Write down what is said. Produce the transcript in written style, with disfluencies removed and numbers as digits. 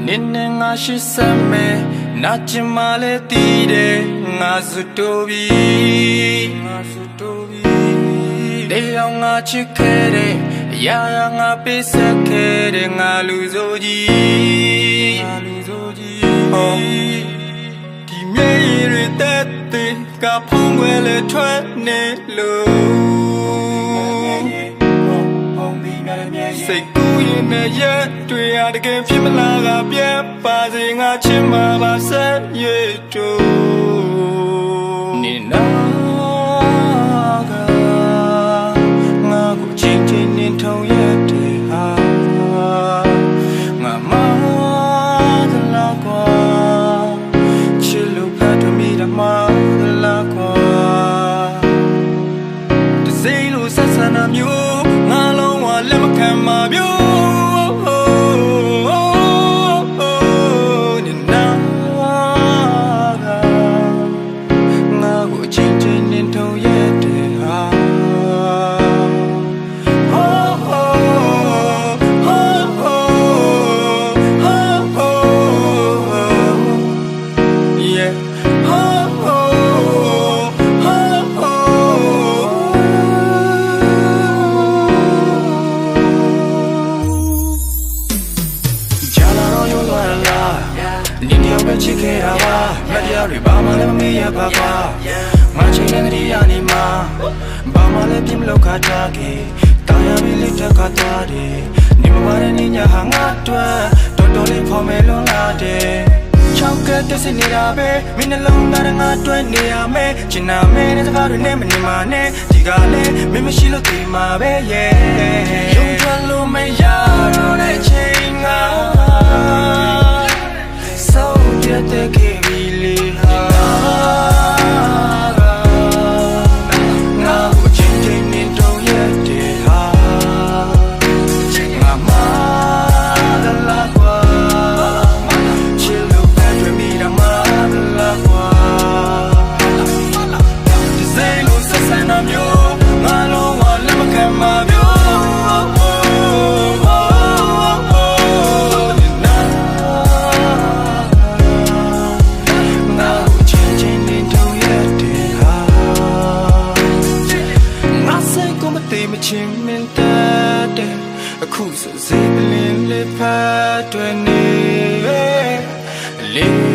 Ninenga shisame nachimale tide ngasutobi de nga chikere ya nga pesakere ngaluzoji di myeire tete ka phongwele thwane loစိတ်ကူးရင်နဲ့ရက်တွေ့ရတကယ်ဖြစ်မလားကပြတ်ပါစေငါချစ်မှာပါဆက်ရွေးတို့နေနာကငါကိုချင်းချင်းနဲ့ထုံရက်တွေဟာငါမသလားကွာချစ်လို့ဖတ်ထမိတာမသလားကွာတစိမ့်လို့ဆက်ဆံတာမျိုးငါလုံးဝလက်မခံမှာမျိုးချစ်ခဲ့တာပါမတရားတွေဘာမှလည်းမမေ့ရပါပါငါချိန်နဲ့တည်းရနေမှာဘာမှလည်းပြင်းမလို့ခါထားခဲ့တာယာမီလေးတက်ခါသွားတယ်နေမမတဲ့နေညာဟာငါတွေ့တော်တော်လေးဖော်မယ်လွန်လာတယ်ချောက်ကတက်စနေတာပဲမင်းနှလုံးသားငါတွေ့နေရမယ်ချင်နာမဲတဲ့စကားတွေနဲ့မနေမှနဲ့ဒီကလည်းမင်းမရှိလို့ဒီမှာပဲရဲ့ရုံထွက်လို့မရတော့တဲ့ချိန်ငါte que viliha nga ho chin chin ni do ye te ha nga ma da la kwa chill lo pa de mi da ma da la kwa say lo sa sa na myo nga lo wa la ma kan ma myoချင်းမင်းတဲ့အခုစစေးပလင်းလေးဖတ်တွင်နေလေ